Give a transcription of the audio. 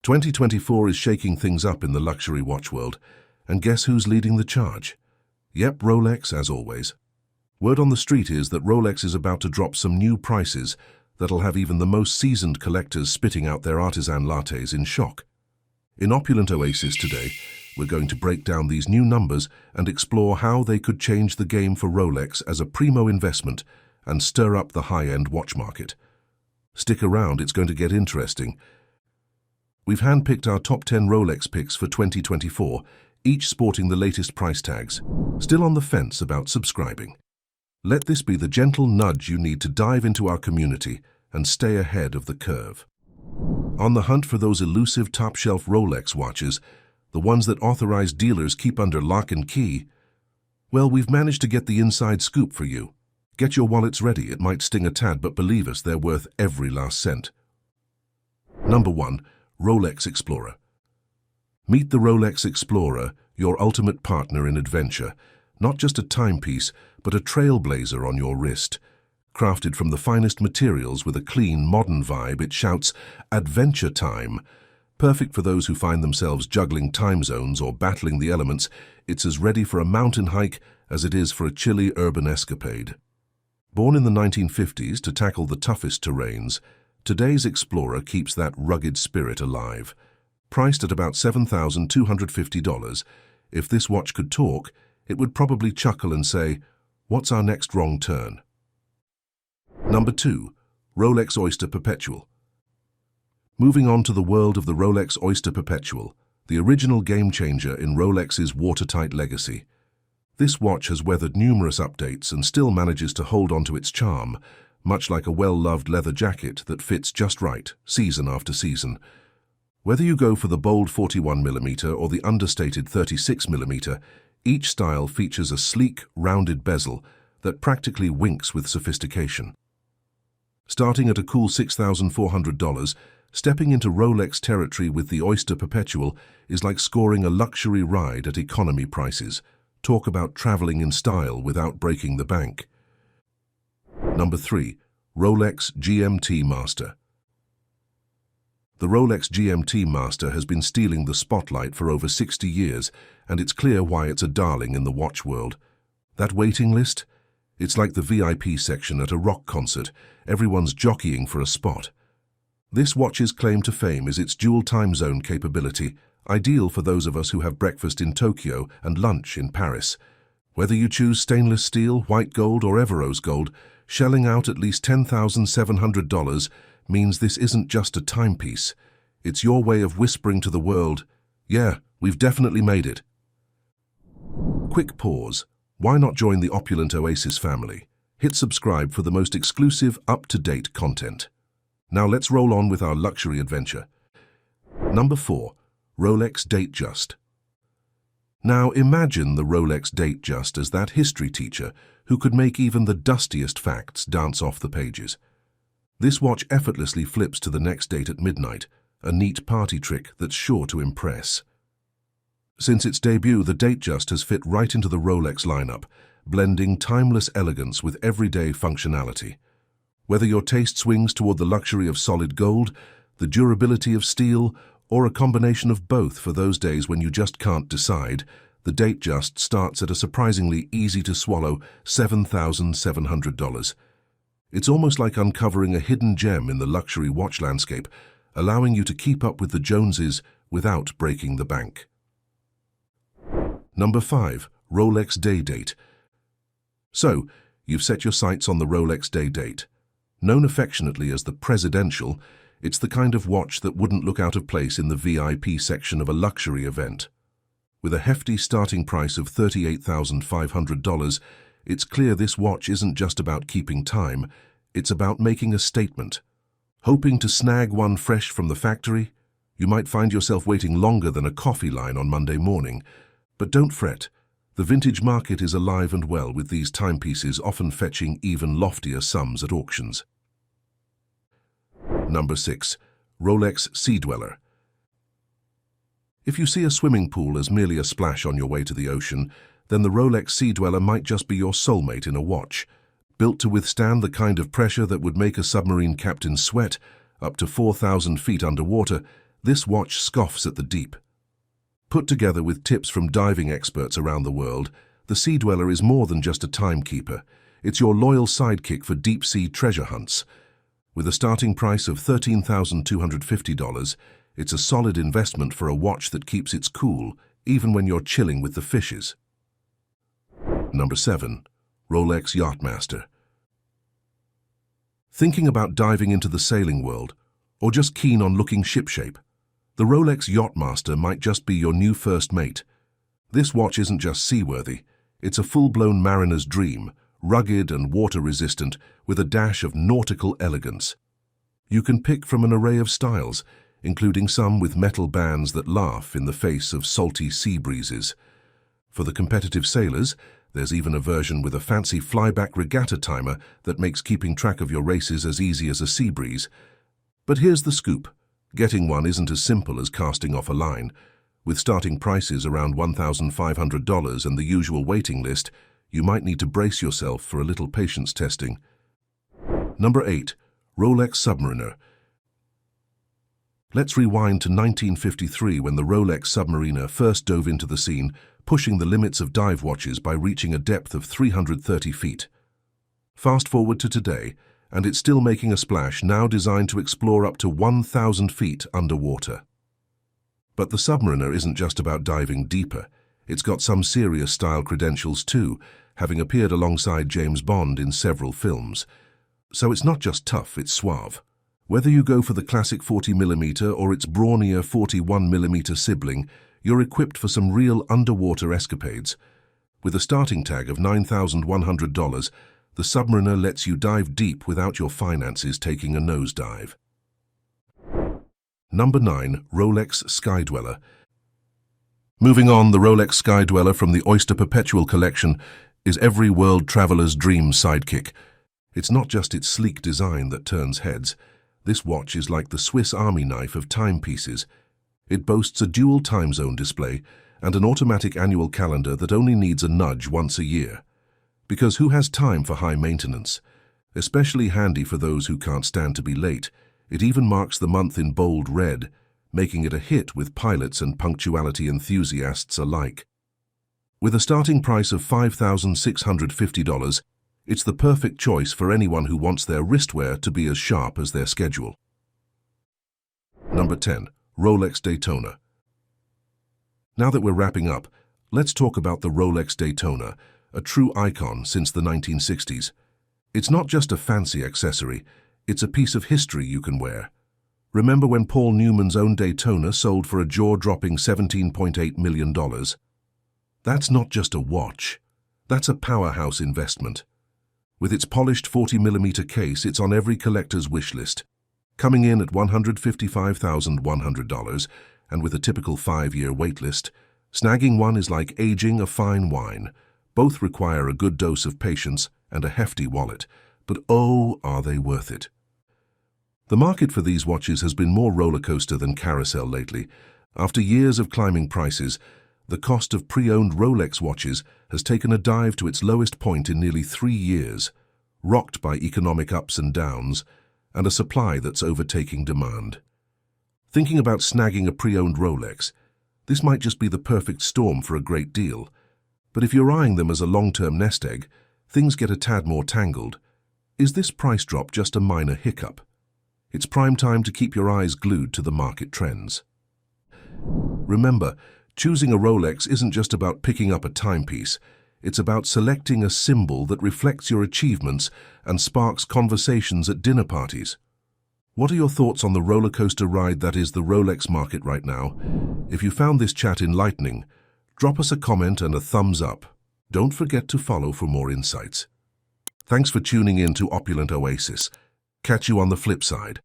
2024 is shaking things up in the luxury watch world, and guess who's leading the charge? Yep, Rolex, as always. Word on the street is that Rolex is about to drop some new prices that'll have even the most seasoned collectors spitting out their artisan lattes in shock. In Opulent Oasis today, we're going to break down these new numbers and explore how they could change the game for Rolex as a primo investment and stir up the high-end watch market. Stick around, it's going to get interesting. We've handpicked our top 10 Rolex picks for 2024, each sporting the latest price tags. Still on the fence about subscribing? Let this be the gentle nudge you need to dive into our community and stay ahead of the curve. On the hunt for those elusive top-shelf Rolex watches, the ones that authorized dealers keep under lock and key, well, we've managed to get the inside scoop for you. Get your wallets ready, it might sting a tad, but believe us, they're worth every last cent. Number 1. Rolex Explorer. Meet the Rolex Explorer, your ultimate partner in adventure. Not just a timepiece, but a trailblazer on your wrist. Crafted from the finest materials with a clean, modern vibe, it shouts, "Adventure time." Perfect for those who find themselves juggling time zones or battling the elements, it's as ready for a mountain hike as it is for a chilly urban escapade. Born in the 1950s to tackle the toughest terrains, today's Explorer keeps that rugged spirit alive. Priced at about $7,250, if this watch could talk, it would probably chuckle and say, "What's our next wrong turn?" Number 2. Rolex Oyster Perpetual. Moving on to the world of the Rolex Oyster Perpetual, the original game-changer in Rolex's watertight legacy. This watch has weathered numerous updates and still manages to hold onto its charm, much like a well-loved leather jacket that fits just right, season after season. Whether you go for the bold 41mm or the understated 36mm, each style features a sleek, rounded bezel that practically winks with sophistication. Starting at a cool $6,400, stepping into Rolex territory with the Oyster Perpetual is like scoring a luxury ride at economy prices. Talk about traveling in style without breaking the bank. Number 3. Rolex GMT Master. The Rolex GMT Master has been stealing the spotlight for over 60 years, and it's clear why it's a darling in the watch world. That waiting list? It's like the VIP section at a rock concert. Everyone's jockeying for a spot. This watch's claim to fame is its dual time zone capability, ideal for those of us who have breakfast in Tokyo and lunch in Paris. Whether you choose stainless steel, white gold, or Everose gold, shelling out at least $10,700 means this isn't just a timepiece. It's your way of whispering to the world, "Yeah, we've definitely made it." Quick pause. Why not join the Opulent Oasis family? Hit subscribe for the most exclusive, up-to-date content. Now let's roll on with our luxury adventure. Number 4. Rolex Datejust. Now imagine the Rolex Datejust as that history teacher who could make even the dustiest facts dance off the pages. This watch effortlessly flips to the next date at midnight, a neat party trick that's sure to impress. Since its debut, the Datejust has fit right into the Rolex lineup, blending timeless elegance with everyday functionality. Whether your taste swings toward the luxury of solid gold, the durability of steel, or a combination of both for those days when you just can't decide, the Datejust starts at a surprisingly easy-to-swallow $7,700. It's almost like uncovering a hidden gem in the luxury watch landscape, allowing you to keep up with the Joneses without breaking the bank. Number 5. Rolex Day Date. So, you've set your sights on the Rolex Day Date. Known affectionately as the presidential, it's the kind of watch that wouldn't look out of place in the VIP section of a luxury event. With a hefty starting price of $38,500, it's clear this watch isn't just about keeping time, it's about making a statement. Hoping to snag one fresh from the factory? You might find yourself waiting longer than a coffee line on Monday morning. But don't fret, the vintage market is alive and well, with these timepieces often fetching even loftier sums at auctions. Number 6. Rolex Sea Dweller. If you see a swimming pool as merely a splash on your way to the ocean, then the Rolex Sea Dweller might just be your soulmate in a watch. Built to withstand the kind of pressure that would make a submarine captain sweat, up to 4,000 feet underwater, This watch scoffs at the deep. Put together with tips from diving experts around the world, the Sea Dweller is more than just a timekeeper. It's your loyal sidekick for deep-sea treasure hunts. With a starting price of $13,250, it's a solid investment for a watch that keeps its cool, even when you're chilling with the fishes. Number 7. Rolex Yacht Master. Thinking about diving into the sailing world, or just keen on looking shipshape? The Rolex Yacht Master might just be your new first mate. This watch isn't just seaworthy, it's a full-blown mariner's dream, rugged and water-resistant with a dash of nautical elegance. You can pick from an array of styles, including some with metal bands that laugh in the face of salty sea breezes. For the competitive sailors, there's even a version with a fancy flyback regatta timer that makes keeping track of your races as easy as a sea breeze. But here's the scoop. Getting one isn't as simple as casting off a line. With starting prices around $1,500 and the usual waiting list, you might need to brace yourself for a little patience testing. Number 8. Rolex Submariner. Let's rewind to 1953 when the Rolex Submariner first dove into the scene, pushing the limits of dive watches by reaching a depth of 330 feet. Fast forward to today, and it's still making a splash, now designed to explore up to 1,000 feet underwater. But the Submariner isn't just about diving deeper. It's got some serious style credentials too, having appeared alongside James Bond in several films. So it's not just tough, it's suave. Whether you go for the classic 40mm or its brawnier 41mm sibling, you're equipped for some real underwater escapades. With a starting tag of $9,100, the Submariner lets you dive deep without your finances taking a nosedive. Number 9. Rolex Sky Dweller. Moving on, the Rolex Sky Dweller from the Oyster Perpetual collection is every world traveler's dream sidekick. It's not just its sleek design that turns heads. This watch is like the Swiss Army knife of timepieces. It boasts a dual time zone display and an automatic annual calendar that only needs a nudge once a year. Because who has time for high maintenance? Especially handy for those who can't stand to be late. It even marks the month in bold red, making it a hit with pilots and punctuality enthusiasts alike. With a starting price of $5,650, it's the perfect choice for anyone who wants their wristwear to be as sharp as their schedule. Number 10. Rolex Daytona. Now that we're wrapping up, let's talk about the Rolex Daytona, a true icon since the 1960s. It's not just a fancy accessory, it's a piece of history you can wear. Remember when Paul Newman's own Daytona sold for a jaw-dropping $17.8 million? That's not just a watch, that's a powerhouse investment. With its polished 40mm case, it's on every collector's wish list. Coming in at $155,100, and with a typical 5-year waitlist, snagging one is like aging a fine wine. Both require a good dose of patience and a hefty wallet, but oh, are they worth it. The market for these watches has been more roller coaster than carousel lately. After years of climbing prices, the cost of pre-owned Rolex watches has taken a dive to its lowest point in nearly 3 years, rocked by economic ups and downs, and a supply that's overtaking demand. Thinking about snagging a pre-owned Rolex, this might just be the perfect storm for a great deal. But if you're eyeing them as a long-term nest egg, things get a tad more tangled. Is this price drop just a minor hiccup? It's prime time to keep your eyes glued to the market trends. Remember, choosing a Rolex isn't just about picking up a timepiece. It's about selecting a symbol that reflects your achievements and sparks conversations at dinner parties. What are your thoughts on the roller coaster ride that is the Rolex market right now? If you found this chat enlightening, drop us a comment and a thumbs up. Don't forget to follow for more insights. Thanks for tuning in to Opulent Oasis. Catch you on the flip side.